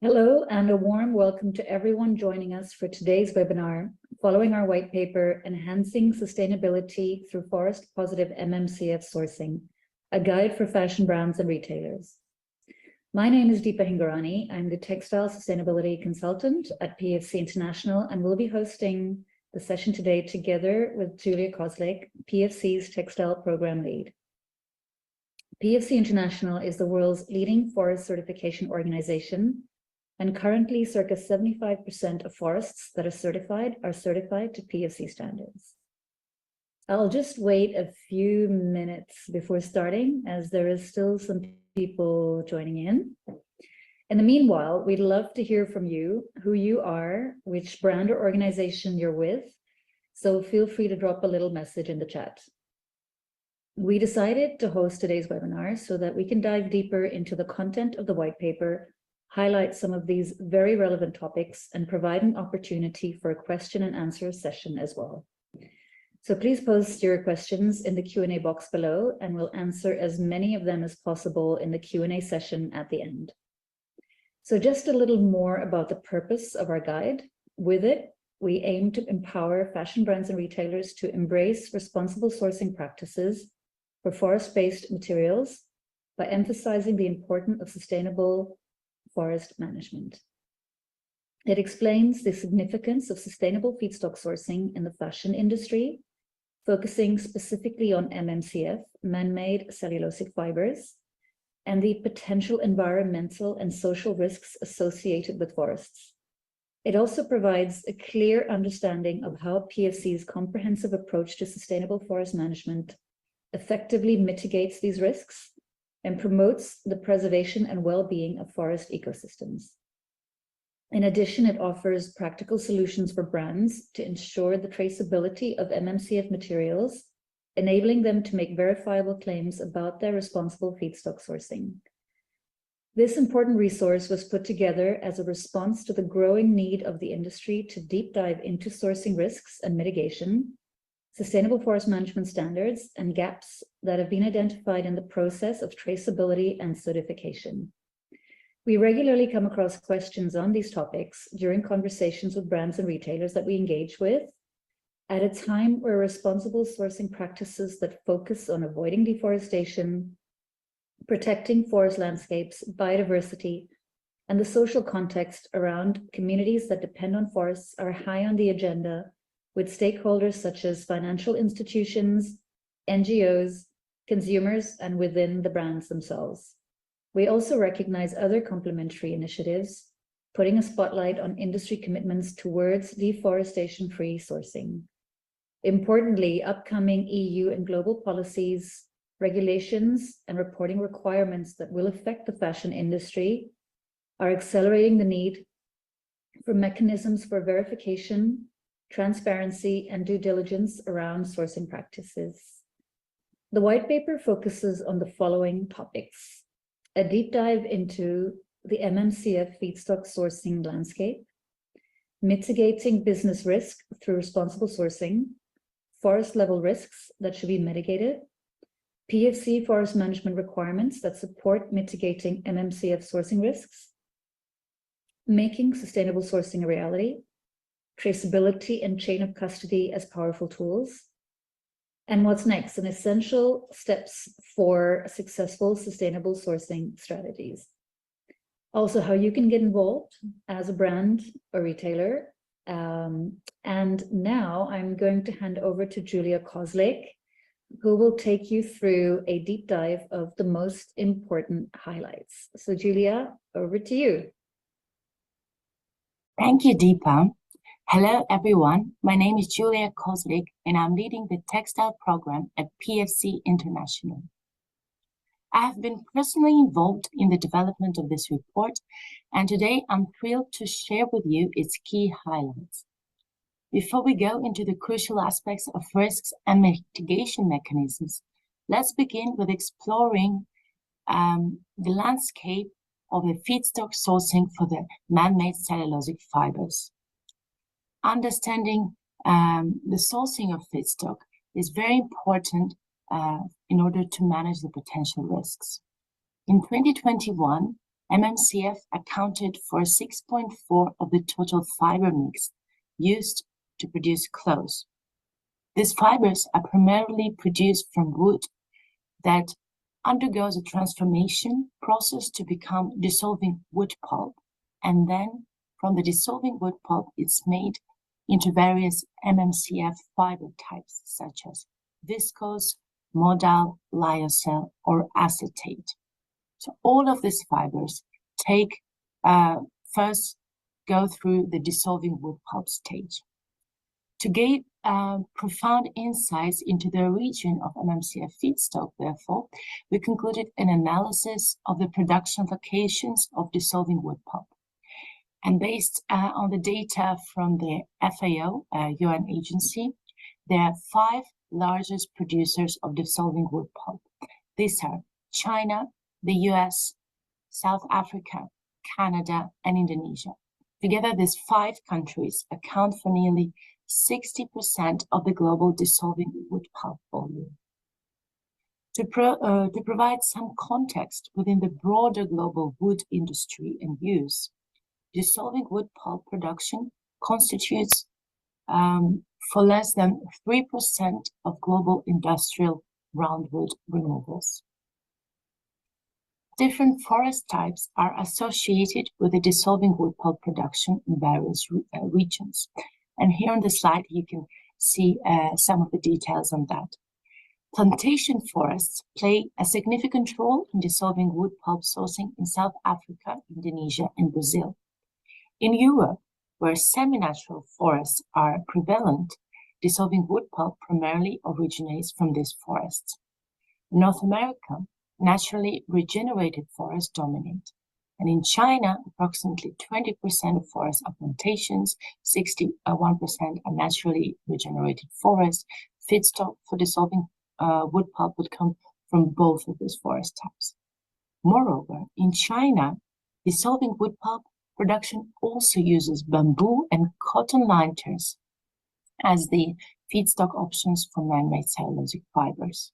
Hello and a warm welcome to everyone joining us for today's webinar, following our white paper, Enhancing Sustainability Through Forest-Positive MMCF Sourcing, a guide for fashion brands and retailers. My name is Deepa Hingarani. I'm the Textile Sustainability Consultant at PEFC International and will be hosting the session today together with Julia Kozlik, PEFC's Textile Program Lead. PEFC International is the world's leading forest certification organization, and currently circa 75% of forests that are certified to PEFC standards. I'll just wait a few minutes before starting, as there is still some people joining in. In the meanwhile, we'd love to hear from you, who you are, which brand or organization you're with, so feel free to drop a little message in the chat. We decided to host today's webinar so that we can dive deeper into the content of the white paper, highlight some of these very relevant topics, and provide an opportunity for a question and answer session as well. So please post your questions in the Q&A box below, and we'll answer as many of them as possible in the Q&A session at the end. So just a little more about the purpose of our guide. With it, we aim to empower fashion brands and retailers to embrace responsible sourcing practices for forest-based materials by emphasizing the importance of sustainable forest management. It explains the significance of sustainable feedstock sourcing in the fashion industry, focusing specifically on MMCF, man-made cellulosic fibers, and the potential environmental and social risks associated with forests. It also provides a clear understanding of how PEFC's comprehensive approach to sustainable forest management effectively mitigates these risks and promotes the preservation and well-being of forest ecosystems. In addition, it offers practical solutions for brands to ensure the traceability of MMCF materials, enabling them to make verifiable claims about their responsible feedstock sourcing. This important resource was put together as a response to the growing need of the industry to deep dive into sourcing risks and mitigation, sustainable forest management standards, and gaps that have been identified in the process of traceability and certification. We regularly come across questions on these topics during conversations with brands and retailers that we engage with at a time where responsible sourcing practices that focus on avoiding deforestation, protecting forest landscapes, biodiversity, and the social context around communities that depend on forests are high on the agenda, with stakeholders such as financial institutions, NGOs, consumers, and within the brands themselves. We also recognize other complementary initiatives, putting a spotlight on industry commitments towards deforestation-free sourcing. Importantly, upcoming EU and global policies, regulations, and reporting requirements that will affect the fashion industry are accelerating the need for mechanisms for verification, transparency, and due diligence around sourcing practices. The white paper focuses on the following topics: a deep dive into the MMCF feedstock sourcing landscape, mitigating business risk through responsible sourcing, forest level risks that should be mitigated, PEFC forest management requirements that support mitigating MMCF sourcing risks, making sustainable sourcing a reality, traceability and chain of custody as powerful tools, and what's next, and essential steps for successful sustainable sourcing strategies. Also, how you can get involved as a brand or retailer. And now I'm going to hand over to Julia Kozlik, who will take you through a deep dive of the most important highlights. So Julia, over to you. Thank you, Deepa. Hello, everyone. My name is Julia Kozlik, and I'm leading the textile program at PEFC International. I have been personally involved in the development of this report, and today I'm thrilled to share with you its key highlights. Before we go into the crucial aspects of risks and mitigation mechanisms, let's begin with exploring the landscape of the feedstock sourcing for the man-made cellulosic fibers. Understanding the sourcing of feedstock is very important in order to manage the potential risks. In 2021, MMCF accounted for 6.4% of the total fiber mix used to produce clothes. These fibers are primarily produced from wood that undergoes a transformation process to become dissolving wood pulp, and then from the dissolving wood pulp it's made into various MMCF fiber types such as viscose, modal, lyocell, or acetate. So all of these fibers first go through the dissolving wood pulp stage. To gain profound insights into the origin of MMCF feedstock, therefore, we concluded an analysis of the production locations of dissolving wood pulp. And based on the data from the FAO, UN agency, there are 5 largest producers of dissolving wood pulp. These are China, the US, South Africa, Canada, and Indonesia. Together, these 5 countries account for nearly 60% of the global dissolving wood pulp volume. To provide some context within the broader global wood industry and use, dissolving wood pulp production constitutes for less than 3% of global industrial roundwood removals. Different forest types are associated with the dissolving wood pulp production in various regions. And here on the slide, you can see some of the details on that. Plantation forests play a significant role in dissolving wood pulp sourcing in South Africa, Indonesia, and Brazil. In Europe, where semi-natural forests are prevalent, dissolving wood pulp primarily originates from these forests. In North America, naturally regenerated forests dominate. And in China, approximately 20% of forests are plantations, 61% are naturally regenerated forests. Feedstock for dissolving wood pulp would come from both of these forest types. Moreover, in China, dissolving wood pulp production also uses bamboo and cotton linters as the feedstock options for man-made cellulosic fibers.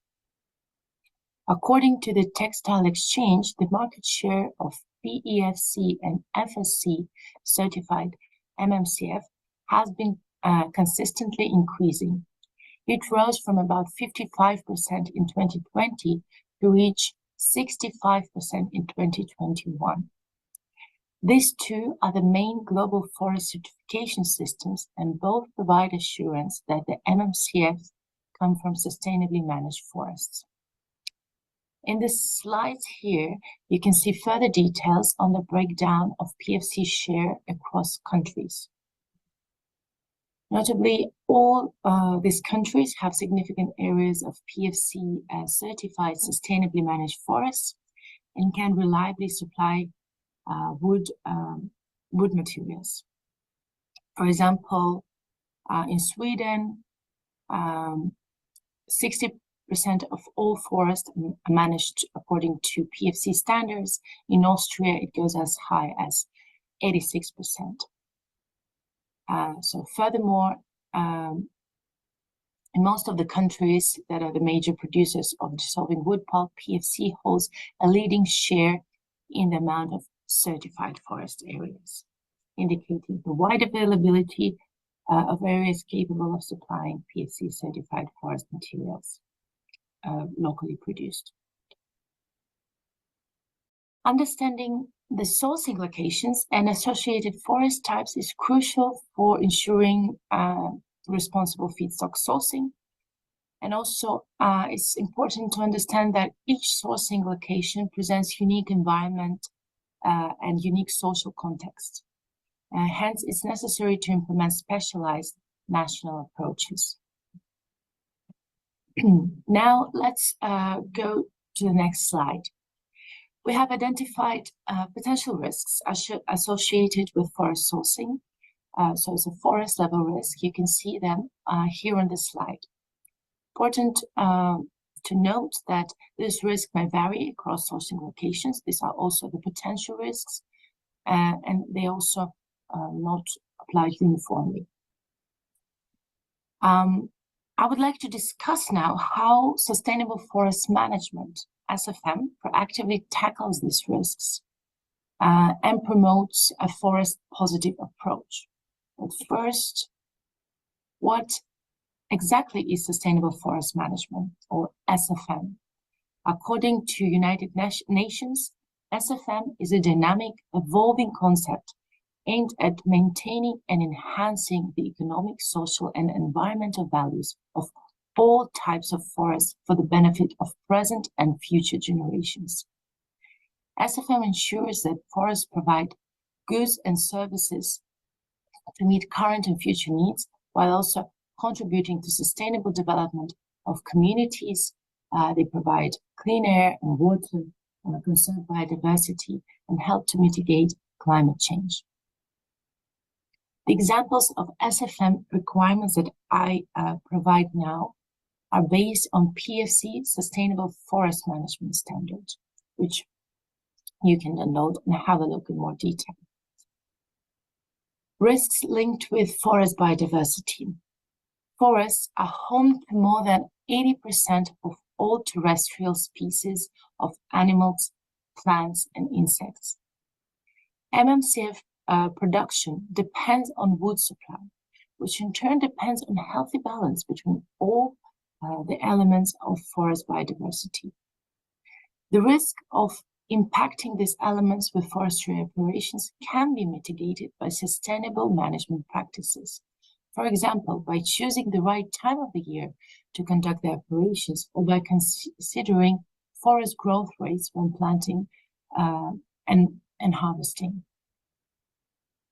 According to the Textile Exchange, the market share of PEFC and FSC certified MMCF has been consistently increasing. It rose from about 55% in 2020 to reach 65% in 2021. These two are the main global forest certification systems, and both provide assurance that the MMCFs come from sustainably managed forests. In the slides here, you can see further details on the breakdown of PEFC share across countries. Notably, all these countries have significant areas of PEFC certified sustainably managed forests and can reliably supply wood materials. For example, in Sweden, 60% of all forests are managed according to PEFC standards. In Austria, it goes as high as 86%. So furthermore, in most of the countries that are the major producers of dissolving wood pulp, PEFC holds a leading share in the amount of certified forest areas, indicating the wide availability of areas capable of supplying PEFC certified forest materials locally produced. Understanding the sourcing locations and associated forest types is crucial for ensuring responsible feedstock sourcing. And also, it's important to understand that each sourcing location presents unique environment and unique social context. Hence, it's necessary to implement specialized national approaches. Now, let's go to the next slide. We have identified potential risks associated with forest sourcing. So it's a forest level risk. You can see them here on the slide. Important to note that this risk may vary across sourcing locations. These are also the potential risks, and they also not applied uniformly. I would like to discuss now how sustainable forest management, SFM, proactively tackles these risks. and promotes a forest-positive approach. But first, what exactly is sustainable forest management, or SFM? According to United Nations, SFM is a dynamic, evolving concept aimed at maintaining and enhancing the economic, social, and environmental values of all types of forests for the benefit of present and future generations. SFM ensures that forests provide goods and services to meet current and future needs, while also contributing to sustainable development of communities. They provide clean air and water, conserve biodiversity, and help to mitigate climate change. The examples of SFM requirements that I provide now are based on PEFC Sustainable Forest Management Standards, which you can download and have a look in more detail. Risks linked with forest biodiversity. Forests are home to more than 80% of all terrestrial species of animals, plants, and insects. MMCF production depends on wood supply, which in turn depends on a healthy balance between all the elements of forest biodiversity. The risk of impacting these elements with forestry operations can be mitigated by sustainable management practices. For example, by choosing the right time of the year to conduct the operations, or by considering forest growth rates when planting and harvesting.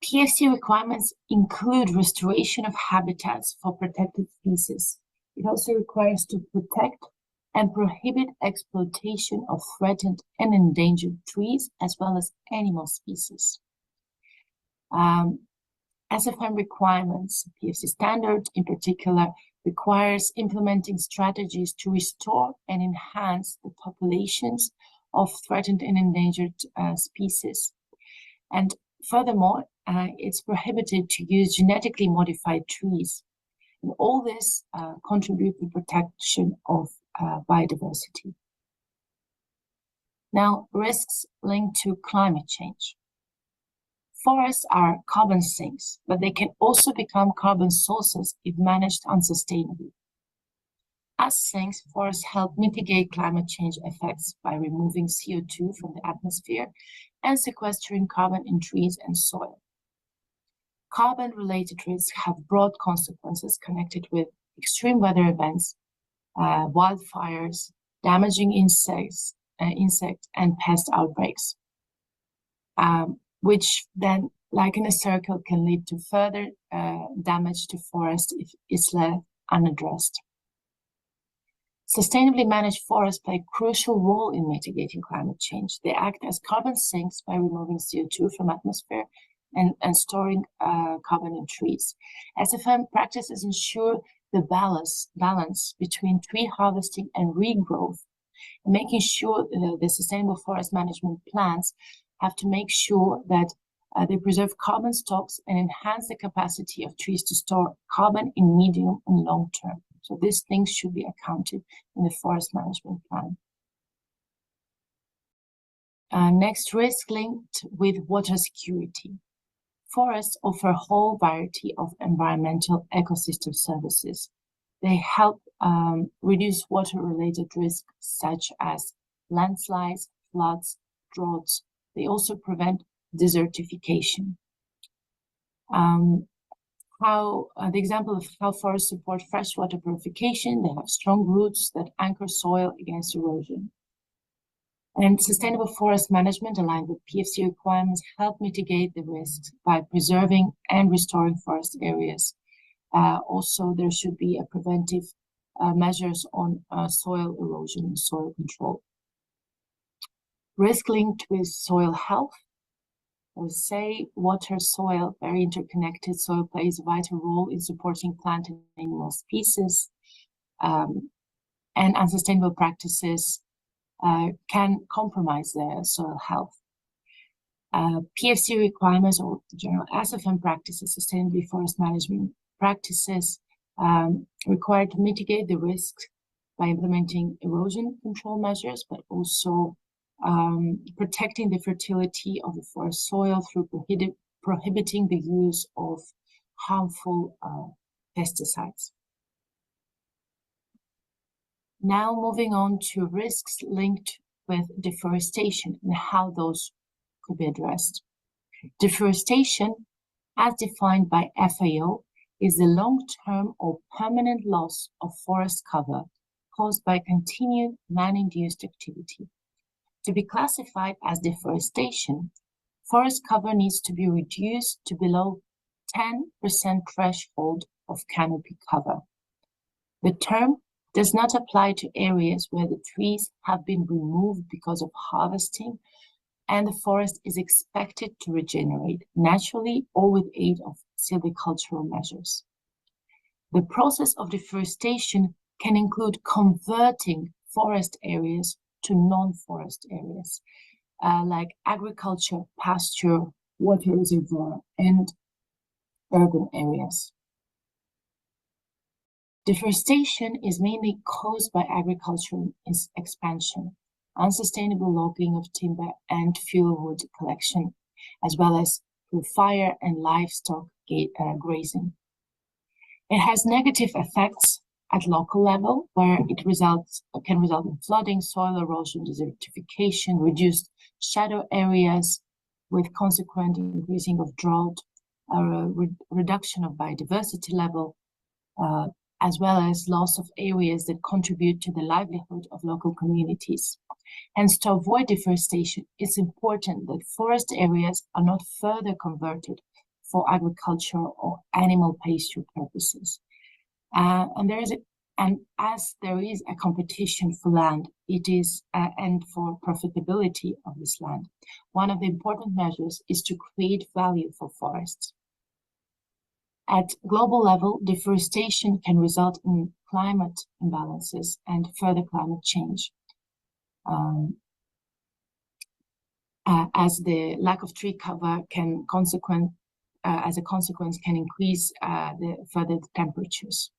PEFC requirements include restoration of habitats for protected species. It also requires to protect and prohibit exploitation of threatened and endangered trees, as well as animal species. SFM requirements, PEFC standard in particular, requires implementing strategies to restore and enhance the populations of threatened and endangered species. And furthermore, it's prohibited to use genetically modified trees. And all this contribute to protection of biodiversity. Now, risks linked to climate change. Forests are carbon sinks, but they can also become carbon sources if managed unsustainably. As sinks, forests help mitigate climate change effects by removing CO2 from the atmosphere and sequestering carbon in trees and soil. Carbon-related risks have broad consequences connected with extreme weather events, wildfires, damaging insect and pest outbreaks, which then, like in a circle, can lead to further damage to forest if it's left unaddressed. Sustainably managed forests play a crucial role in mitigating climate change. They act as carbon sinks by removing CO2 from atmosphere and storing carbon in trees. SFM practices ensure the balance between tree harvesting and regrowth, and making sure the sustainable forest management plans have to make sure that they preserve carbon stocks and enhance the capacity of trees to store carbon in medium and long term. So these things should be accounted in the forest management plan. Next, risk linked with water security. Forests offer a whole variety of environmental ecosystem services. They help reduce water-related risks such as landslides, floods, droughts. They also prevent desertification. The example of how forests support freshwater purification, they have strong roots that anchor soil against erosion. And sustainable forest management aligned with PEFC requirements help mitigate the risks by preserving and restoring forest areas. Also, there should be a preventive measures on soil erosion and soil control. Risk linked with soil health. I would say water, soil, very interconnected. Soil plays a vital role in supporting plant and animal species. And unsustainable practices can compromise their soil health. PEFC requirements, or general SFM practices, sustainable forest management practices, required to mitigate the risks by implementing erosion control measures, but also protecting the fertility of the forest soil through prohibiting the use of harmful pesticides. Now moving on to risks linked with deforestation and how those could be addressed. Deforestation, as defined by FAO, is the long-term or permanent loss of forest cover caused by continued man-induced activity. To be classified as deforestation, forest cover needs to be reduced to below 10% threshold of canopy cover. The term does not apply to areas where the trees have been removed because of harvesting and the forest is expected to regenerate naturally or with aid of silvicultural measures. The process of deforestation can include converting forest areas to non-forest areas, like agriculture, pasture, water reservoir, and urban areas. Deforestation is mainly caused by agricultural expansion, unsustainable logging of timber and fuel wood collection, as well as through fire and livestock grazing. It has negative effects at local level, where it can result in flooding, soil erosion, desertification, reduced shadow areas with consequent increasing of drought, reduction of biodiversity level, as well as loss of areas that contribute to the livelihood of local communities. Hence, to avoid deforestation, it's important that forest areas are not further converted for agricultural or animal pasture purposes. And as there is a competition for land, and for profitability of this land, one of the important measures is to create value for forests. At global level, deforestation can result in climate imbalances and further climate change, as the lack of tree cover can as a consequence can increase further temperatures.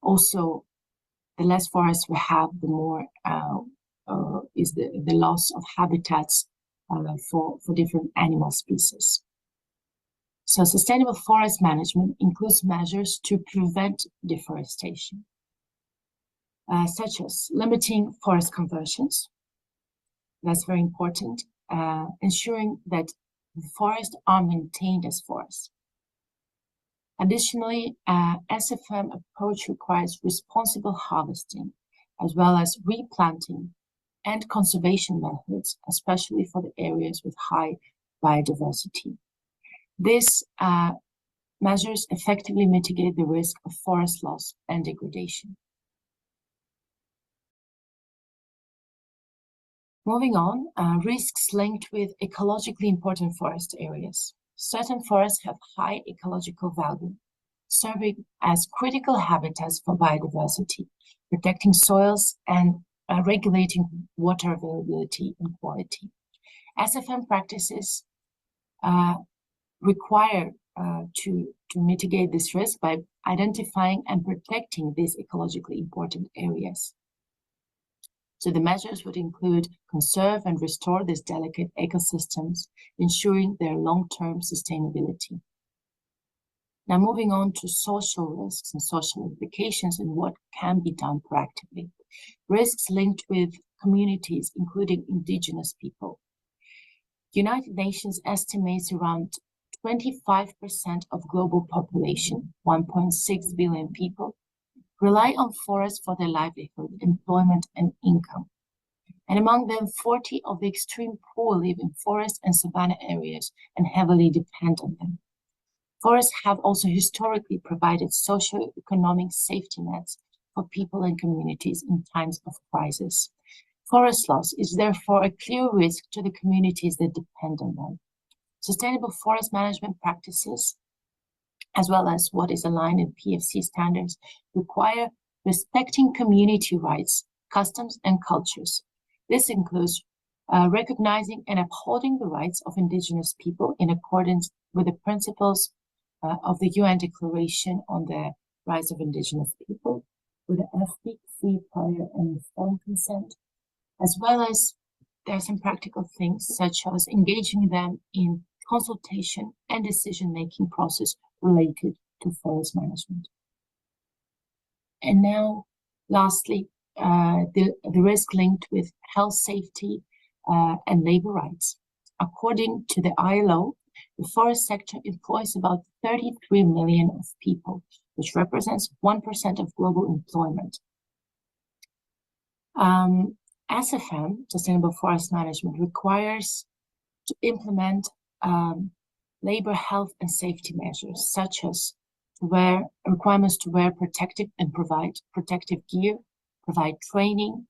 Also, the less forests we have, the more is the loss of habitats for different animal species. So sustainable forest management includes measures to prevent deforestation, such as limiting forest conversions. That's very important. Ensuring that the forests are maintained as forests. Additionally, SFM approach requires responsible harvesting, as well as replanting and conservation methods, especially for the areas with high biodiversity. These measures effectively mitigate the risk of forest loss and degradation. Moving on, risks linked with ecologically important forest areas. Certain forests have high ecological value, serving as critical habitats for biodiversity, protecting soils and regulating water availability and quality. SFM practices require to mitigate this risk by identifying and protecting these ecologically important areas. So the measures would include conserve and restore these delicate ecosystems, ensuring their long-term sustainability. Now moving on to social risks and social implications and what can be done proactively. Risks linked with communities, including indigenous people. The United Nations estimates around 25% of global population, 1.6 billion people, rely on forests for their livelihood, employment, and income. And among them, 40 of the extreme poor live in forest and savanna areas and heavily depend on them. Forests have also historically provided socio-economic safety nets for people and communities in times of crisis. Forest loss is therefore a clear risk to the communities that depend on them. Sustainable forest management practices, as well as what is aligned in PEFC standards, require respecting community rights, customs, and cultures. This includes recognizing and upholding the rights of indigenous people in accordance with the principles of the UN Declaration on the Rights of Indigenous People, with the FPC prior and informed consent, as well as there are some practical things, such as engaging them in consultation and decision-making process related to forest management. And now, lastly, the risk linked with health, safety, and labor rights. According to the ILO, the forest sector employs about 33 million of people, which represents 1% of global employment. SFM, Sustainable Forest Management, requires to implement labor health and safety measures, such as requirements to wear protective and provide protective gear, provide training,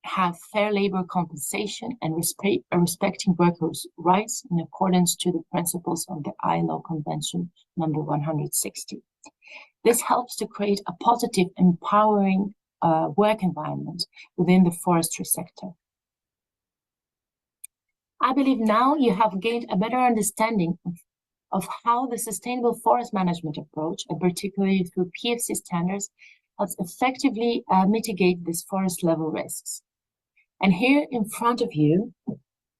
have fair labor compensation, and respecting workers' rights in accordance to the principles of the ILO Convention number 160. This helps to create a positive, empowering work environment within the forestry sector. I believe now you have gained a better understanding of how the sustainable forest management approach, and particularly through PEFC standards, helps effectively mitigate these forest level risks. And here in front of you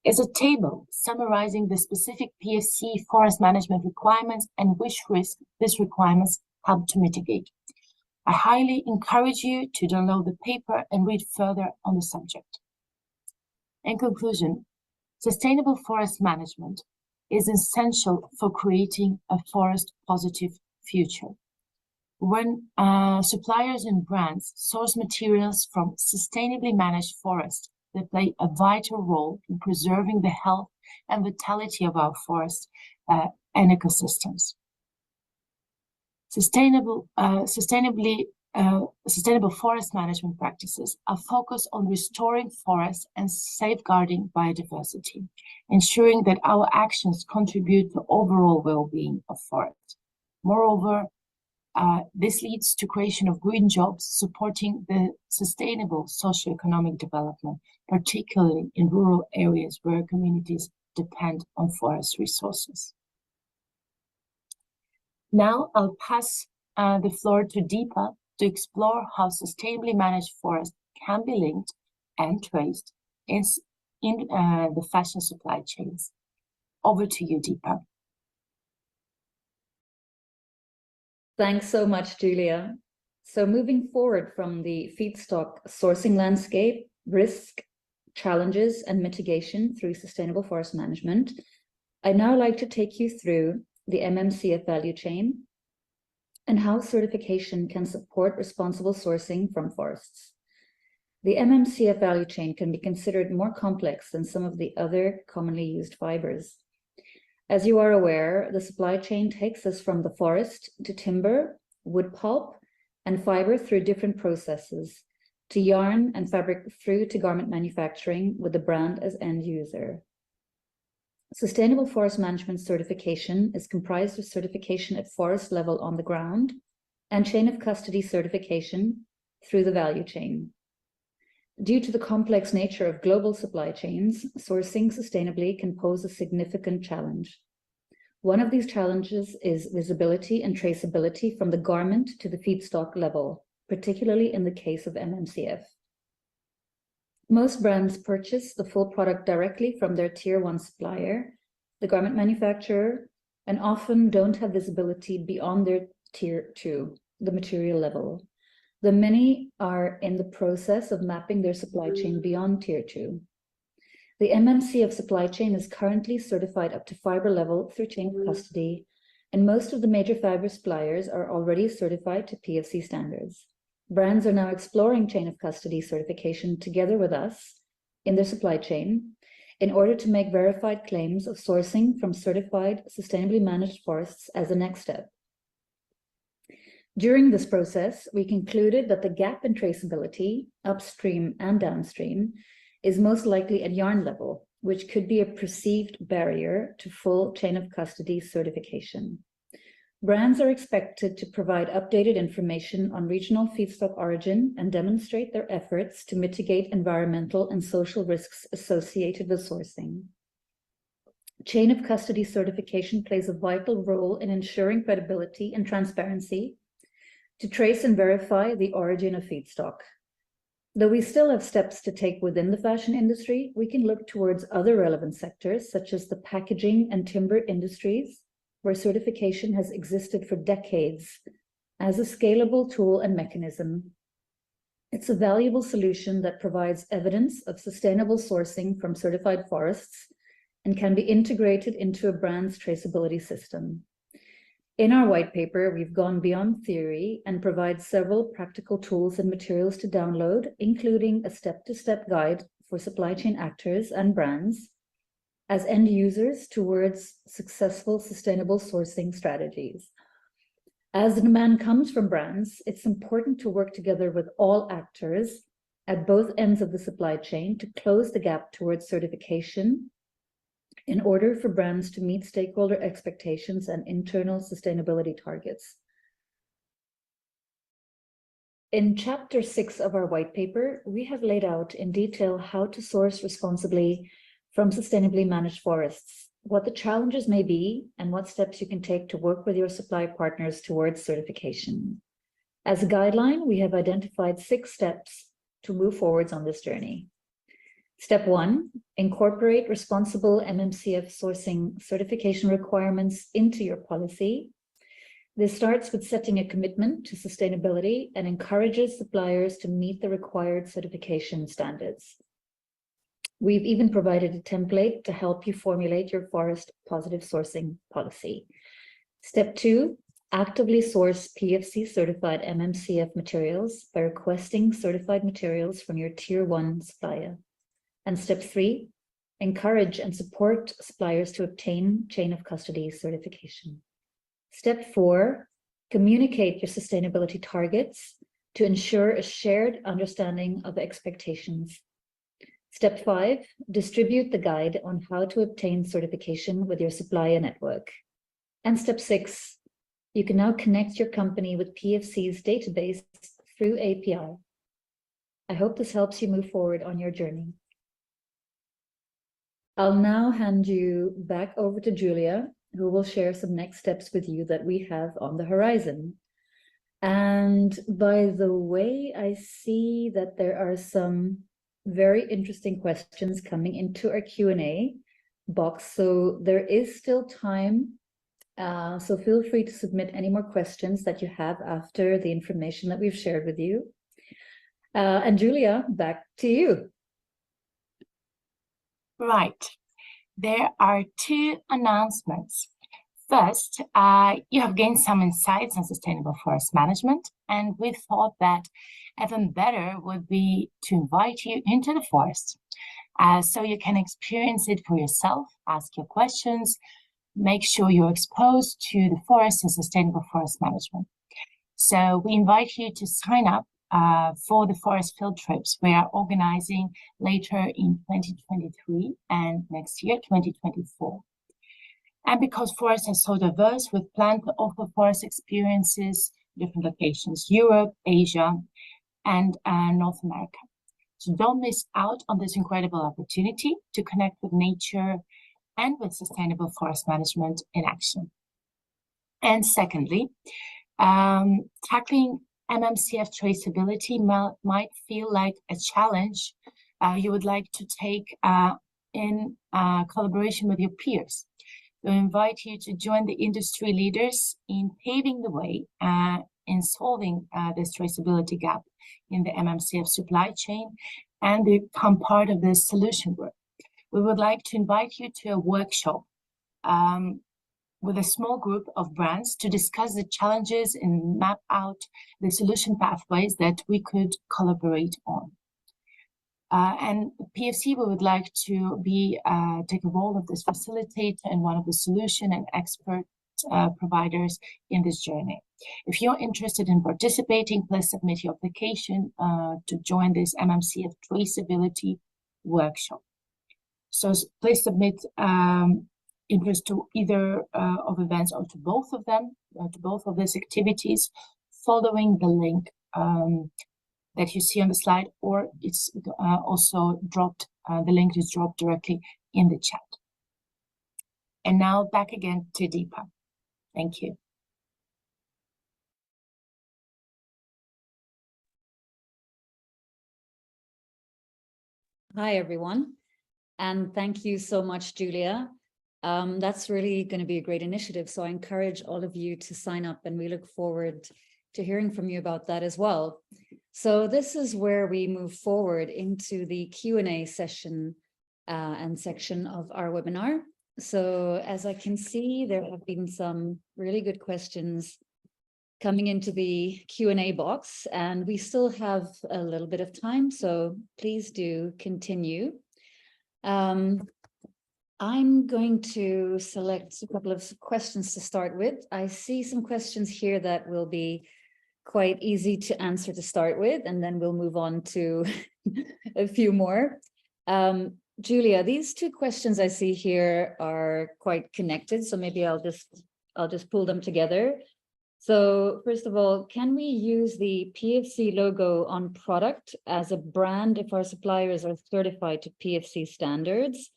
is a table summarizing the specific PEFC forest management requirements and which risk these requirements help to mitigate. I highly encourage you to download the paper and read further on the subject. In conclusion, sustainable forest management is essential for creating a forest-positive future. When suppliers and brands source materials from sustainably managed forests, they play a vital role in preserving the health and vitality of our forests and ecosystems. Sustainable forest management practices are focused on restoring forests and safeguarding biodiversity, ensuring that our actions contribute to overall well-being of forests. Moreover, this leads to creation of green jobs, supporting the sustainable socioeconomic development, particularly in rural areas where communities depend on forest resources. Now I'll pass the floor to Deepa to explore how sustainably managed forests can be linked and traced in the fashion supply chains. Over to you, Deepa. Thanks so much, Julia. So moving forward from the feedstock sourcing landscape, risk, challenges, and mitigation through sustainable forest management, I'd now like to take you through the MMCF value chain and how certification can support responsible sourcing from forests. The MMCF value chain can be considered more complex than some of the other commonly used fibers. As you are aware, the supply chain takes us from the forest to timber, wood pulp, and fiber through different processes, to yarn and fabric through to garment manufacturing with the brand as end user. Sustainable forest management certification is comprised of certification at forest level on the ground and chain of custody certification through the value chain. Due to the complex nature of global supply chains, sourcing sustainably can pose a significant challenge. One of these challenges is visibility and traceability from the garment to the feedstock level, particularly in the case of MMCF. Most brands purchase the full product directly from their tier 1 supplier, the garment manufacturer, and often don't have visibility beyond their tier 2, the material level. The many are in the process of mapping their supply chain beyond tier 2. The MMCF supply chain is currently certified up to fiber level through chain of custody, and most of the major fiber suppliers are already certified to PEFC standards. Brands are now exploring chain of custody certification together with us in their supply chain in order to make verified claims of sourcing from certified sustainably managed forests as a next step. During this process, we concluded that the gap in traceability, upstream and downstream, is most likely at yarn level, which could be a perceived barrier to full chain of custody certification. Brands are expected to provide updated information on regional feedstock origin and demonstrate their efforts to mitigate environmental and social risks associated with sourcing. Chain of custody certification plays a vital role in ensuring credibility and transparency to trace and verify the origin of feedstock. Though we still have steps to take within the fashion industry, we can look towards other relevant sectors, such as the packaging and timber industries, where certification has existed for decades as a scalable tool and mechanism. It's a valuable solution that provides evidence of sustainable sourcing from certified forests and can be integrated into a brand's traceability system. In our white paper, we've gone beyond theory and provide several practical tools and materials to download, including a step-to-step guide for supply chain actors and brands as end users towards successful sustainable sourcing strategies. As the demand comes from brands, it's important to work together with all actors at both ends of the supply chain to close the gap towards certification in order for brands to meet stakeholder expectations and internal sustainability targets. In Chapter 6 of our white paper, we have laid out in detail how to source responsibly from sustainably managed forests, what the challenges may be, and what steps you can take to work with your supply partners towards certification. As a guideline, we have identified 6 steps to move forwards on this journey. Step 1, incorporate responsible MMCF sourcing certification requirements into your policy. This starts with setting a commitment to sustainability and encourages suppliers to meet the required certification standards. We've even provided a template to help you formulate your forest-positive sourcing policy. Step 2, actively source PEFC certified MMCF materials by requesting certified materials from your Tier 1 supplier. And step 3, encourage and support suppliers to obtain chain of custody certification. Step 4, communicate your sustainability targets to ensure a shared understanding of expectations. Step 5, distribute the guide on how to obtain certification with your supplier network. And step 6, you can now connect your company with PEFC's database through API. I hope this helps you move forward on your journey. I'll now hand you back over to Julia, who will share some next steps with you that we have on the horizon. And by the way, I see that there are some very interesting questions coming into our Q&A box. So there is still time. So feel free to submit any more questions that you have after the information that we've shared with you. And Julia, back to you. Right. There are 2 announcements. First, you have gained some insights on sustainable forest management, and we thought that even better would be to invite you into the forest so you can experience it for yourself, ask your questions, make sure you're exposed to the forest and sustainable forest management. So we invite you to sign up for the forest field trips we are organizing later in 2023 and next year, 2024. And because forests are so diverse, we plan to offer forest experiences, different locations, Europe, Asia, and North America. So don't miss out on this incredible opportunity to connect with nature and with sustainable forest management in action. And secondly, tackling MMCF traceability might feel like a challenge you would like to take in collaboration with your peers. We invite you to join the industry leaders in paving the way in solving this traceability gap in the MMCF supply chain and become part of this solution work. We would like to invite you to a workshop with a small group of brands to discuss the challenges and map out the solution pathways that we could collaborate on. And PEFC, we would like to take a role of this facilitator and one of the solution and expert providers in this journey. If you're interested in participating, please submit your application to join this MMCF traceability workshop. So please submit interest to either of events or to both of them, to both of these activities, following the link that you see on the slide, or it's also dropped, the link is dropped directly in the chat. And now back again to Deepa. Thank you. Hi, everyone. And thank you so much, Julia. That's really going to be a great initiative. So I encourage all of you to sign up, and we look forward to hearing from you about that as well. So this is where we move forward into the Q&A session and section of our webinar. So as I can see, there have been some really good questions coming into the Q&A box, and we still have a little bit of time, so please do continue. I'm going to select a couple of questions to start with. I see some questions here that will be quite easy to answer to start with, and then we'll move on to a few more. Julia, these two questions I see here are quite connected, so maybe I'll just pull them together. So first of all, can we use the PEFC logo on product as a brand if our suppliers are certified to PEFC standards?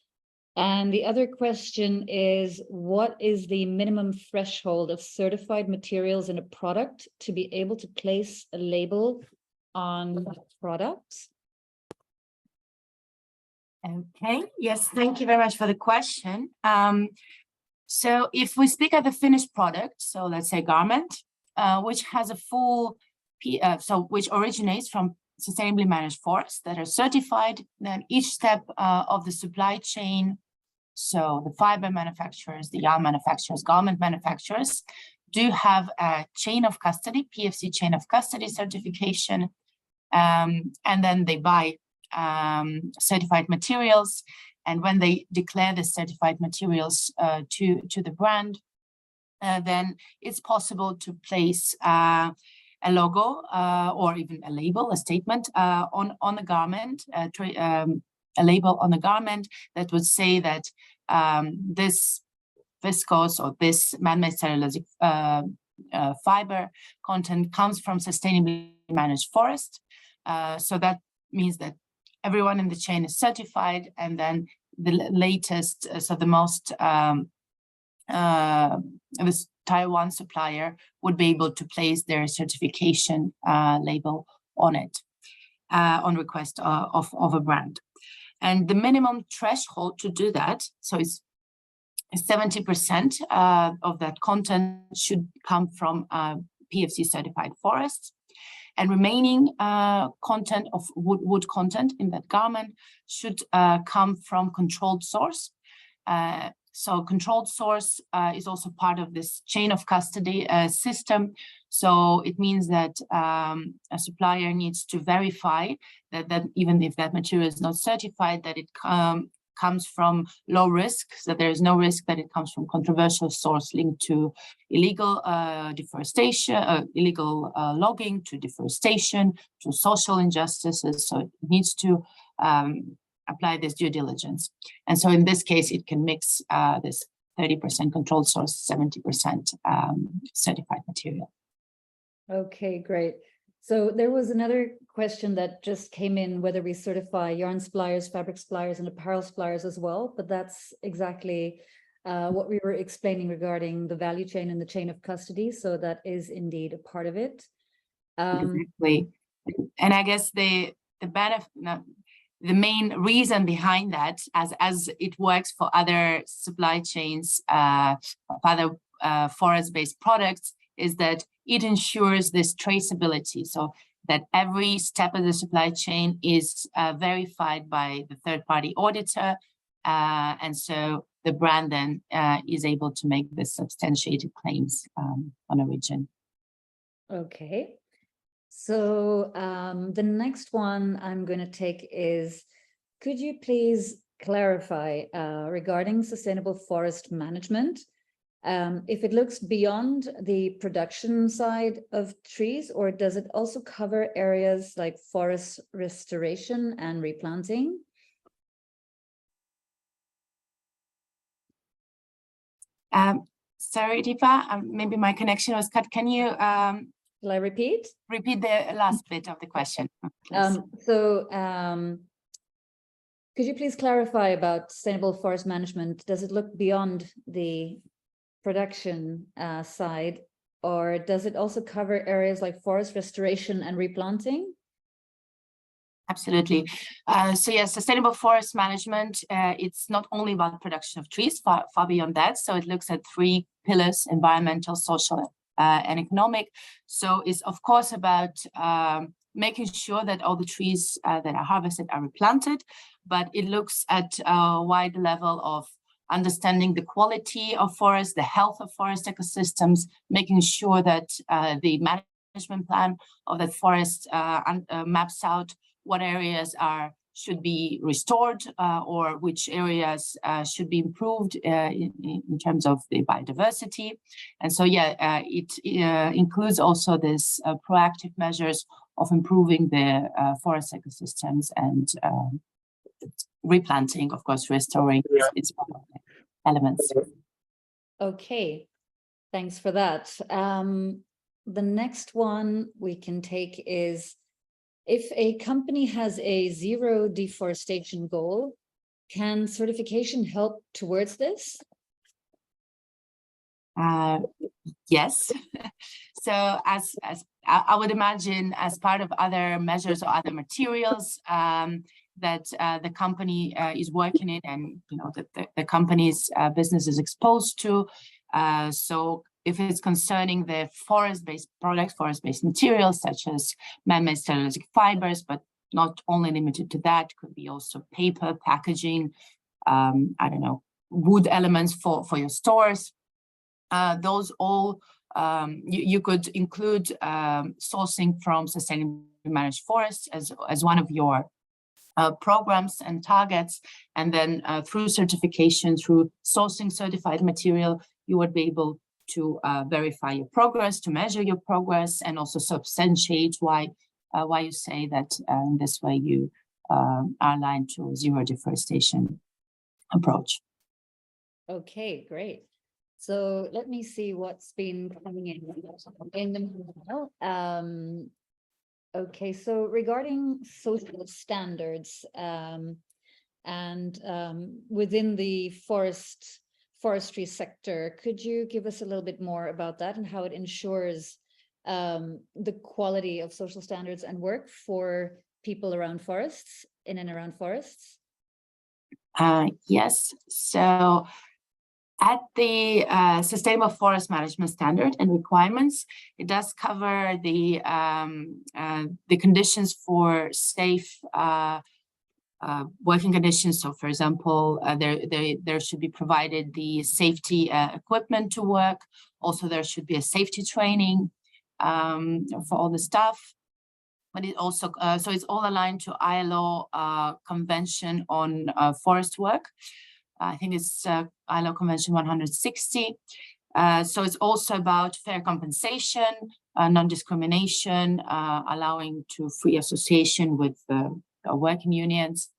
And the other question is, what is the minimum threshold of certified materials in a product to be able to place a label on products? Okay, yes, thank you very much for the question. So if we speak of the finished product, so let's say garment, which has a full, which originates from sustainably managed forests that are certified, then each step of the supply chain, so the fiber manufacturers, the yarn manufacturers, garment manufacturers, do have a chain of custody, PEFC chain of custody certification, and then they buy certified materials. And when they declare the certified materials to the brand, then it's possible to place a logo or even a label, a statement on the garment, a label on the garment that would say that this viscose or this man-made cellulosic fiber content comes from sustainably managed forest. So that means that everyone in the chain is certified, and then the latest, so the most, this Tier 1 supplier would be able to place their certification label on it, on request of a brand. And the minimum threshold to do that, so it's 70% of that content should come from PEFC certified forests, and remaining content of wood content in that garment should come from controlled source. So controlled source is also part of this chain of custody system. So it means that a supplier needs to verify that even if that material is not certified, that it comes from low risk, so there is no risk that it comes from controversial source linked to illegal deforestation, illegal logging, to deforestation, to social injustices. So it needs to apply this due diligence. And so in this case, it can mix this 30% controlled source, 70% certified material. Okay, great. So there was another question that just came in, whether we certify yarn suppliers, fabric suppliers, and apparel suppliers as well, but that's exactly what we were explaining regarding the value chain and the chain of custody. So that is indeed a part of it. Exactly. And I guess the benefit, the main reason behind that, as it works for other supply chains, other forest-based products, is that it ensures this traceability, so that every step of the supply chain is verified by the third-party auditor, and so the brand then is able to make the substantiated claims on origin. Okay. So the next one I'm going to take is, could you please clarify regarding sustainable forest management, if it looks beyond the production side of trees, or does it also cover areas like forest restoration and replanting? Sorry, Deepa, maybe my connection was cut. Can you Shall I repeat? Repeat the last bit of the question, please. Could you please clarify about sustainable forest management? Does it look beyond the production side, or does it also cover areas like forest restoration and replanting? Absolutely. So yes, sustainable forest management, it's not only about production of trees, far beyond that. So it looks at three pillars: environmental, social, and economic. So it's of course about making sure that all the trees that are harvested are replanted, but it looks at a wide level of understanding the quality of forests, the health of forest ecosystems, making sure that the management plan of that forest maps out what areas should be restored or which areas should be improved in terms of the biodiversity. And so, yeah, it includes also this proactive measures of improving the forest ecosystems and replanting, of course, restoring its elements. Okay, thanks for that. The next one we can take is, if a company has a zero deforestation goal, can certification help towards this? Yes. So as I would imagine, as part of other measures or other materials that the company is working in, and that the company's business is exposed to. So if it's concerning the forest-based products, forest-based materials such as man-made cellulosic fibers, but not only limited to that, could be also paper, packaging, I don't know, wood elements for your stores. Those all you could include sourcing from sustainably managed forests as one of your programs and targets, and then through certification, through sourcing certified material, you would be able to verify your progress, to measure your progress, and also substantiate why you say that in this way you are aligned to a zero deforestation approach. Okay, great. So let me see what's been coming in the meanwhile. Okay, so regarding social standards and within the forestry sector, could you give us a little bit more about that and how it ensures the quality of social standards and work for people around forests, in and around forests? Yes, so at the Sustainable Forest Management Standard and requirements, it does cover the conditions for safe working conditions. So, for example, there should be provided the safety equipment to work. Also, there should be a safety training for all the staff. But it also so it's all aligned to ILO Convention on Forest Work. I think it's ILO Convention 160. So it's also about fair compensation, non-discrimination, allowing to free association with working unions.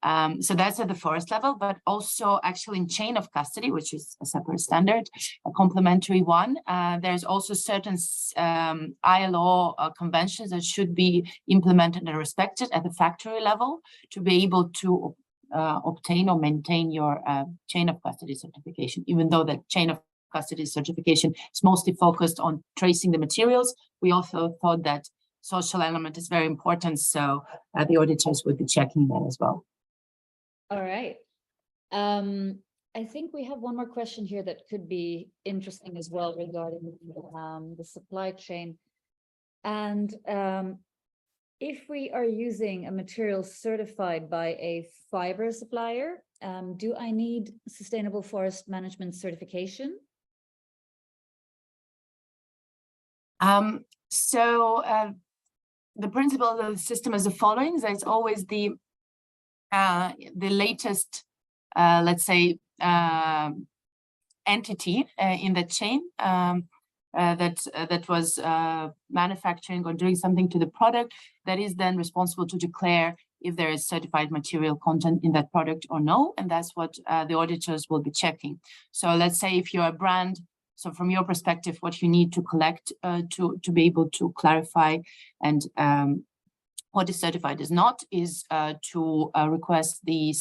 So that's at the forest level, but also actually in chain of custody, which is a separate standard, a complementary one. There's also certain ILO conventions that should be implemented and respected at the factory level to be able to obtain or maintain your chain of custody certification. Even though the chain of custody certification is mostly focused on tracing the materials, we also thought that social element is very important, so the auditors would be checking that as well. All right. I think we have one more question here that could be interesting as well regarding the supply chain. And if we are using a material certified by a fiber supplier, do I need sustainable forest management certification? So the principle of the system is the following: that it's always the latest, let's say, entity in the chain that was manufacturing or doing something to the product that is then responsible to declare if there is certified material content in that product or no, and that's what the auditors will be checking. So let's say if you're a brand, so from your perspective, what you need to collect to be able to clarify and what is certified is not is to request the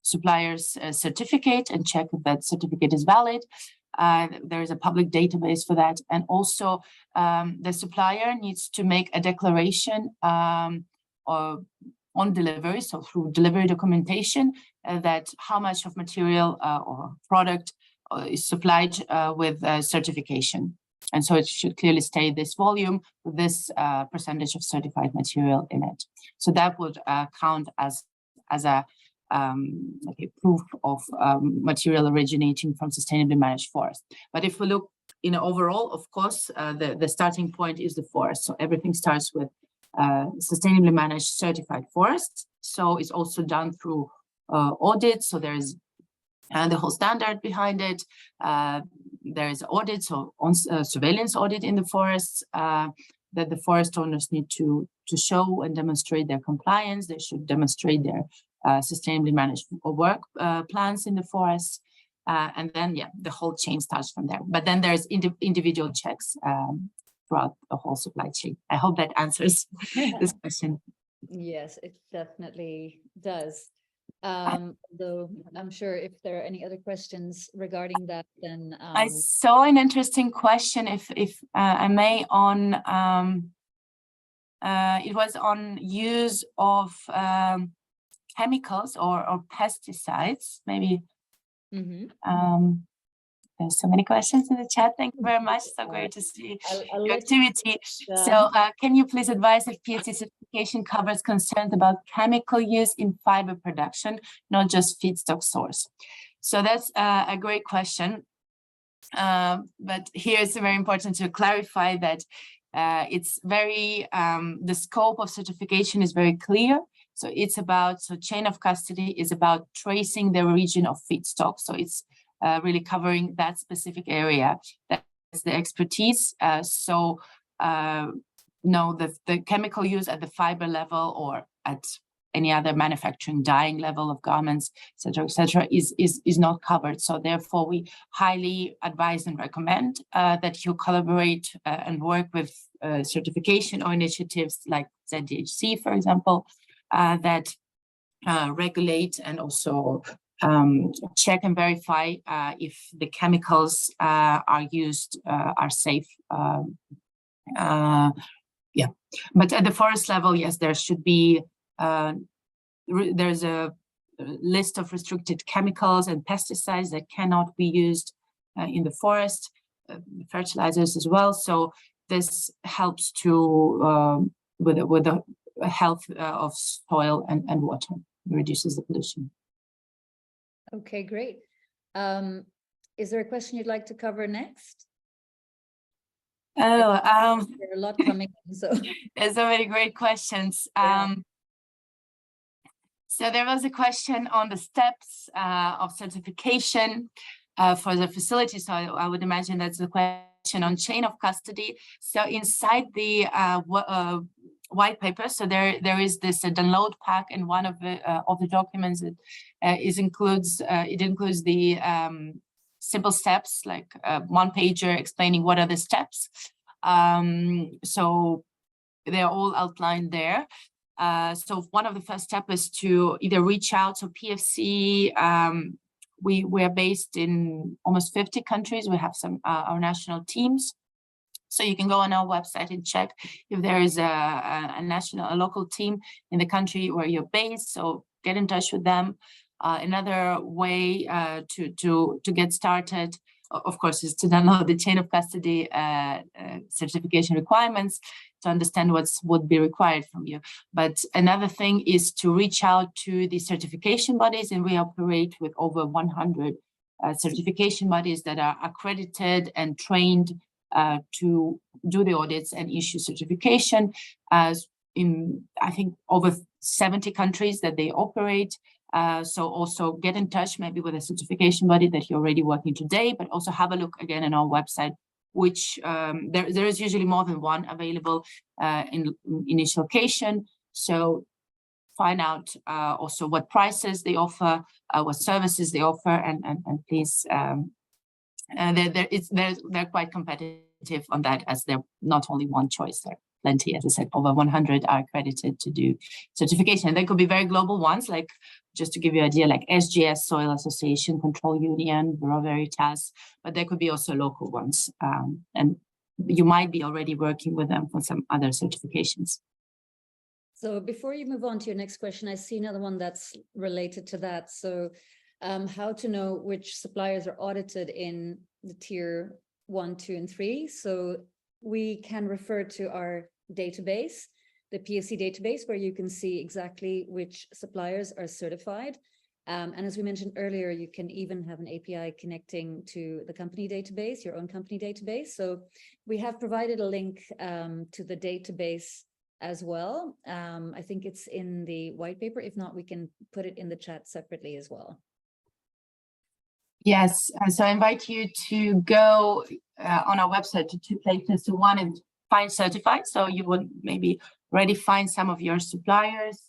supplier's certificate and check if that certificate is valid. There is a public database for that. And also the supplier needs to make a declaration on delivery, so through delivery documentation, that how much of material or product is supplied with certification. And so it should clearly state this volume, this percentage of certified material in it. So that would count as a proof of material originating from sustainably managed forest. But if we look in overall, of course, the starting point is the forest. So everything starts with sustainably managed certified forests. So it's also done through audits. So there's the whole standard behind it. There is audit, so on surveillance audit in the forests that the forest owners need to show and demonstrate their compliance. They should demonstrate their sustainably managed work plans in the forests. And then, yeah, the whole chain starts from there. But then there's individual checks throughout the whole supply chain. I hope that answers this question. Yes, it definitely does. Though I'm sure if there are any other questions regarding that, then I saw an interesting question, if I may, on it was on use of chemicals or pesticides, maybe. There's so many questions in the chat. Thank you very much. So great to see your activity. So can you please advise if PEFC certification covers concerns about chemical use in fiber production, not just feedstock source? So that's a great question. But here it's very important to clarify that it's very, the scope of certification is very clear. So it's about, so chain of custody is about tracing the origin of feedstock. So it's really covering that specific area. That's the expertise. No, the chemical use at the fiber level or at any other manufacturing dyeing level of garments, et cetera, is not covered. So therefore, we highly advise and recommend that you collaborate and work with certification or initiatives like ZDHC, for example, that regulate and also check and verify if the chemicals are used are safe. Yeah, but at the forest level, yes, there should be, there's a list of restricted chemicals and pesticides that cannot be used in the forest, fertilizers as well. So this helps to with the health of soil and water, reduces the pollution. Okay, great. Is there a question you'd like to cover next? Oh, there are a lot coming in, so there's so many great questions. Yeah. So there was a question on the steps of certification for the facility. So I would imagine that's the question on chain of custody. So inside the white paper, so there is this download pack, and one of the documents it includes the simple steps, like one pager explaining what are the steps. So they're all outlined there. So one of the first steps is to either reach out to PEFC. We're based in almost 50 countries. We have some our national teams. So you can go on our website and check if there is a local team in the country where you're based. So get in touch with them. Another way to get started, of course, is to download the chain of custody certification requirements to understand what would be required from you. But another thing is to reach out to the certification bodies, and we operate with over 100 certification bodies that are accredited and trained to do the audits and issue certification, as in, I think, over 70 countries that they operate. So also get in touch maybe with a certification body that you're already working today, but also have a look again on our website, which there is usually more than one available in each location. So find out also what prices they offer, what services they offer, and please, they're quite competitive on that, as they're not only one choice. There are plenty, as I said, over 100 are accredited to do certification. And they could be very global ones, like, just to give you an idea, like SGS, Soil Association, Control Union, Bureau Veritas, but there could be also local ones. And you might be already working with them for some other certifications. So before you move on to your next question, I see another one that's related to that. So how to know which suppliers are audited in the tier 1, 2, and 3. So we can refer to our database, the PEFC database, where you can see exactly which suppliers are certified. And as we mentioned earlier, you can even have an API connecting to the company database, your own company database. So we have provided a link to the database as well. I think it's in the white paper. If not, we can put it in the chat separately as well. Yes, so I invite you to go on our website to two places. So one is Find Certified. So you would maybe already find some of your suppliers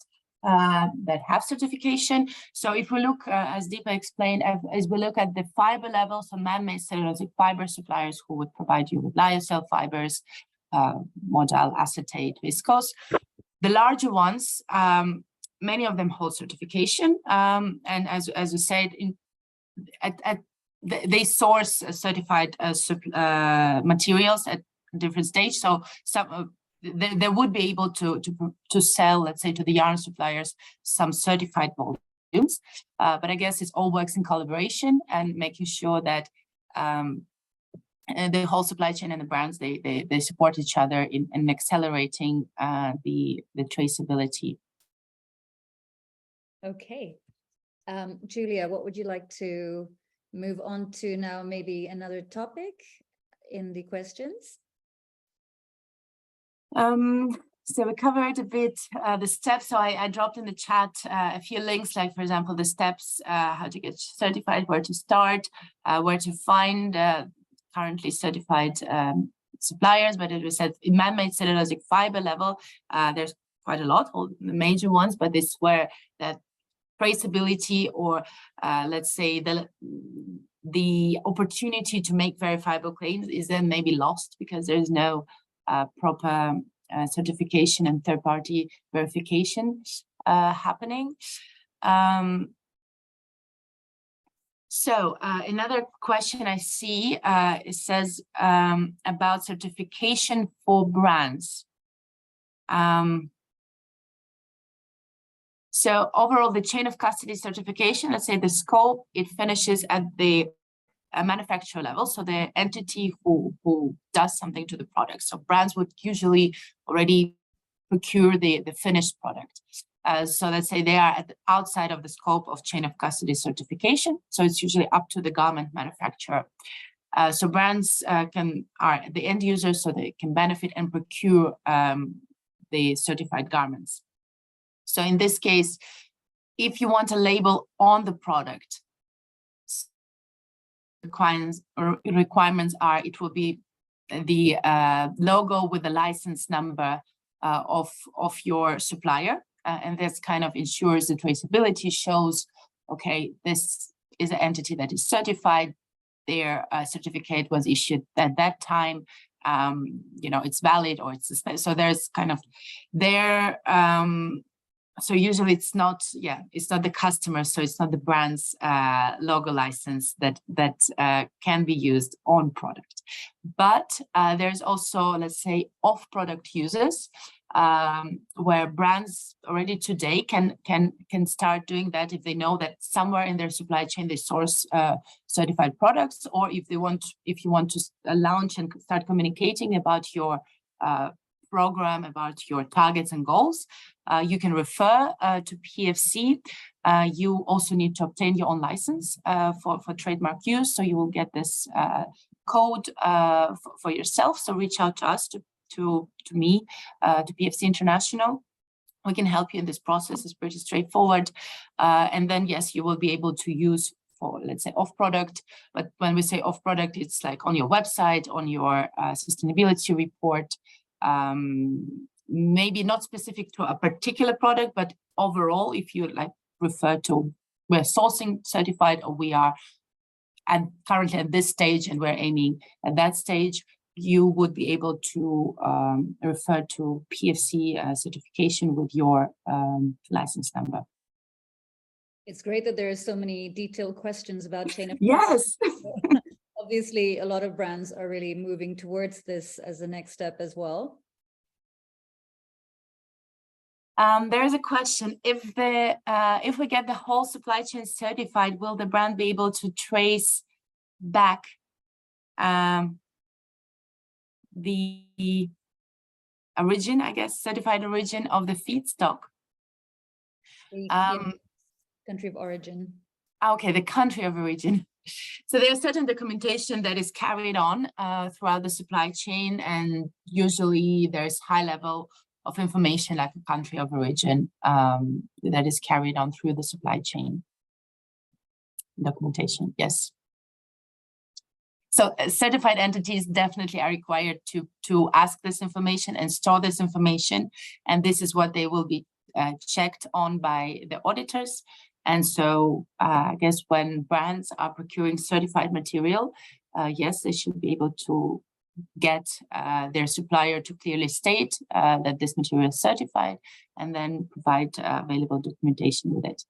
that have certification. So if we look, as Deepa explained, as we look at the fiber levels of man-made cellulosic fiber suppliers who would provide you with lyocell fibers, modal, acetate, viscose, the larger ones, many of them hold certification. And as you said, they source certified materials at different stages. So some they would be able to sell, let's say, to the yarn suppliers some certified volumes. But I guess it all works in collaboration and making sure that the whole supply chain and the brands they support each other in accelerating the traceability. Okay. Julia, what would you like to move on to now? Maybe another topic in the questions? So we covered a bit the steps. So I dropped in the chat a few links, like, for example, the steps, how to get certified, where to start, where to find currently certified suppliers. But as we said, in man-made cellulosic fiber level, there's quite a lot, all the major ones, but this is where that traceability, or let's say the opportunity to make verifiable claims is then maybe lost because there's no proper certification and third-party verification happening. So another question I see, it says about certification for brands. So overall, the chain of custody certification, let's say the scope, it finishes at the manufacturer level. So the entity who does something to the product. So brands would usually already procure the finished product. So let's say they are at the outside of the scope of chain of custody certification. So it's usually up to the garment manufacturer. So brands are the end users, so they can benefit and procure the certified garments. So in this case, if you want a label on the product, requirements are it will be the logo with the license number of your supplier, and this kind of ensures the traceability, shows, okay, this is an entity that is certified, their certificate was issued at that time, you know, it's valid, or it's suspended. So there's kind of there. So usually it's not the customer, so it's not the brand's logo license that can be used on product. But there's also, let's say, off-product users, where brands already today can start doing that if they know that somewhere in their supply chain they source certified products, or if you want to launch and start communicating about your program, about your targets and goals, you can refer to PEFC. You also need to obtain your own license for trademark use, so you will get this code for yourself. So reach out to us, to me, to PEFC International. We can help you in this process. It's pretty straightforward. And then, yes, you will be able to use for, let's say, off-product. But when we say off-product, it's like on your website, on your sustainability report, maybe not specific to a particular product, but overall, if you like refer to we're sourcing certified, or we are currently at this stage and we're aiming at that stage, you would be able to refer to PEFC certification with your license number. It's great that there are so many detailed questions about chain of yes. Obviously, a lot of brands are really moving towards this as the next step as well. There is a question: if we get the whole supply chain certified, will the brand be able to trace back the origin, I guess, certified origin of the feedstock? Country of origin. Okay, the country of origin. So there's certain documentation that is carried on throughout the supply chain, and usually there's high level of information like a country of origin that is carried on through the supply chain documentation. Yes. So certified entities definitely are required to ask this information and store this information, and this is what they will be checked on by the auditors. And so I guess when brands are procuring certified material, yes, they should be able to get their supplier to clearly state that this material is certified, and then provide available documentation with it.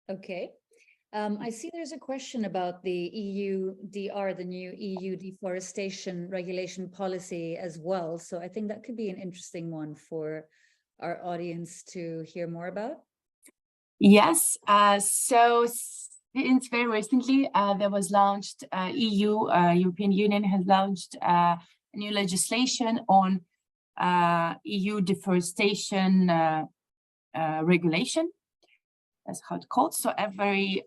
Okay. I see there's a question about the EUDR, the new EU deforestation regulation policy as well. So I think that could be an interesting one for our audience to hear more about. Yes, so since very recently, there was launched, European Union has launched new legislation on EU deforestation regulation. That's how it's called. So every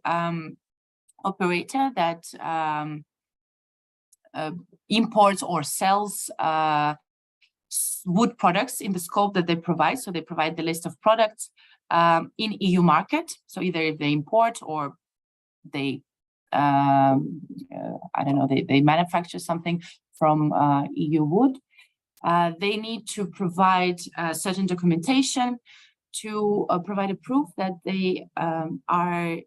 operator that imports or sells wood products in the scope that they provide, so they provide the list of products in EU market. So either if they import or they, I don't know, they manufacture something from EU wood, they need to provide certain documentation to provide a proof that they are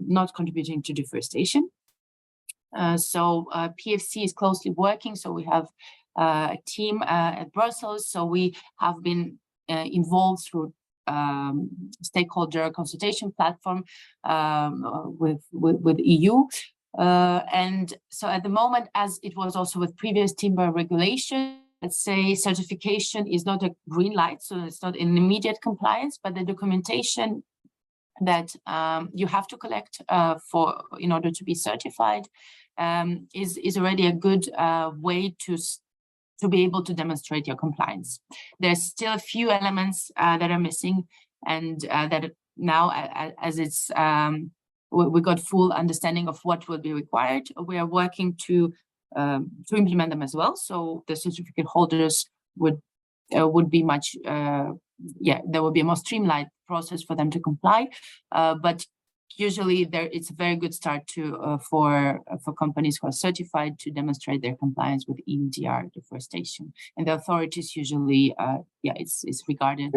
not contributing to deforestation. So PEFC is closely working. So we have a team at Brussels. So we have been involved through stakeholder consultation platform with EU. And so at the moment, as it was also with previous timber regulation, let's say certification is not a green light, so it's not an immediate compliance, but the documentation that you have to collect in order to be certified is already a good way to be able to demonstrate your compliance. There's still a few elements that are missing, and that now, as it's we got full understanding of what will be required, we are working to implement them as well. So the certificate holders would be much, there will be a more streamlined process for them to comply. But usually it's a very good start to for companies who are certified to demonstrate their compliance with EUDR deforestation, and the authorities usually it's regarded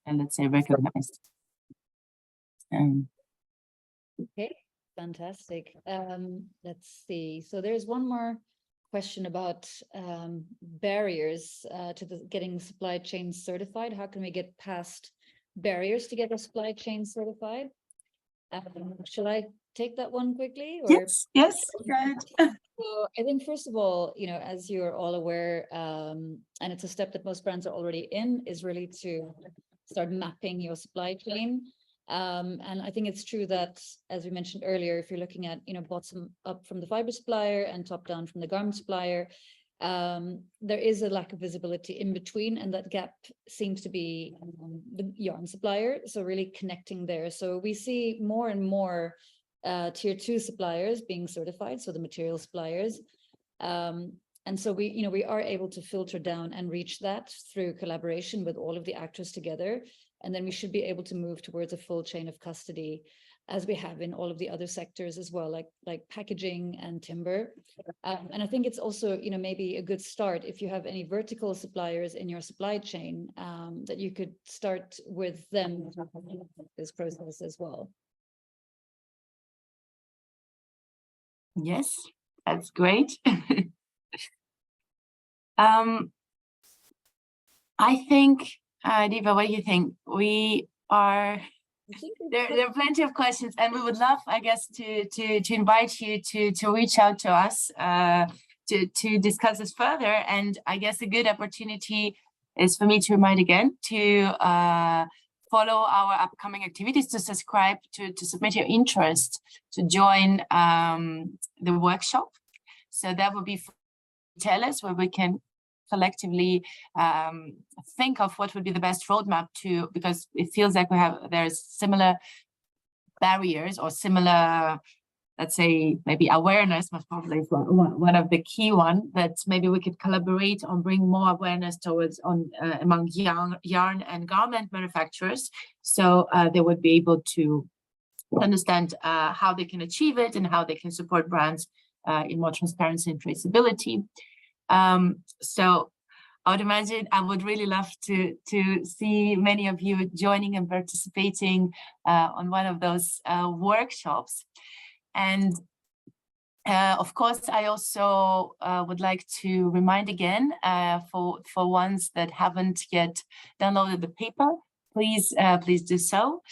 and, let's say, recognized. Okay, fantastic. Let's see. So there's one more question about barriers to getting supply chain certified. How can we get past barriers to get a supply chain certified? Shall I take that one quickly? Or? Yes, go ahead. So I think, first of all, as you're all aware, and it's a step that most brands are already in, is really to start mapping your supply chain. And I think it's true that, as we mentioned earlier, if you're looking at, bottom up from the fiber supplier and top down from the garment supplier, there is a lack of visibility in between, and that gap seems to be the yarn supplier. So really connecting there. So we see more and more tier 2 suppliers being certified, so the material suppliers. And so we are able to filter down and reach that through collaboration with all of the actors together. And then we should be able to move towards a full chain of custody, as we have in all of the other sectors as well, like packaging and timber. And I think it's also, maybe a good start if you have any vertical suppliers in your supply chain, that you could start with them this process as well. Yes, that's great. I think, Diva, what do you think? There are plenty of questions, and we would love, I guess, to invite you to reach out to us to discuss this further. And I guess a good opportunity is for me to remind again to follow our upcoming activities, to subscribe, to submit your interest, to join the workshop. So that will be tell us where we can collectively think of what would be the best roadmap to, because it feels like there's similar barriers or similar, let's say, maybe awareness most probably is one of the key one, that maybe we could collaborate on bring more awareness towards among yarn and garment manufacturers, so they would be able to understand how they can achieve it and how they can support brands in more transparency and traceability. So I would imagine I would really love to see many of you joining and participating on one of those workshops. And of course, I also would like to remind again for ones that haven't yet downloaded the paper, please do so.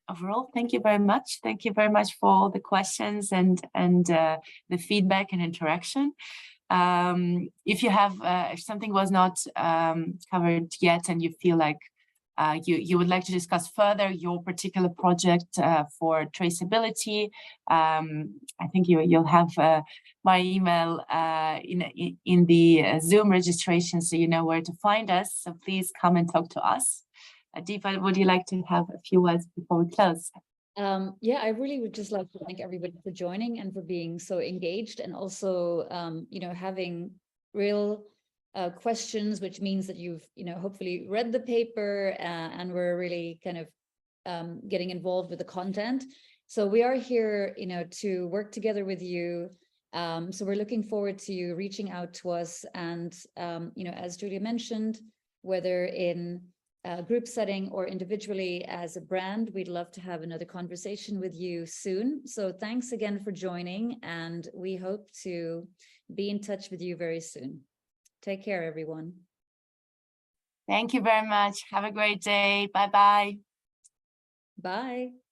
Overall, thank you very much. Thank you very much for all the questions and the feedback and interaction. If you have, if something was not covered yet and you feel like you would like to discuss further your particular project for traceability, I think you'll have my email in the Zoom registration, so you know where to find us. So please come and talk to us. Deepa, would you like to have a few words before we close? Yeah, I really would just like to thank everybody for joining and for being so engaged, and also, you know, having real questions, which means that you've, you know, hopefully read the paper and we're really kind of getting involved with the content. So we are here, you know, to work together with you. So we're looking forward to you reaching out to us, and, you know, as Julia mentioned, whether in group setting or individually as a brand, we'd love to have another conversation with you soon. So thanks again for joining, and we hope to be in touch with you very soon. Take care, everyone. Thank you very much. Have a great day. Bye-bye. Bye.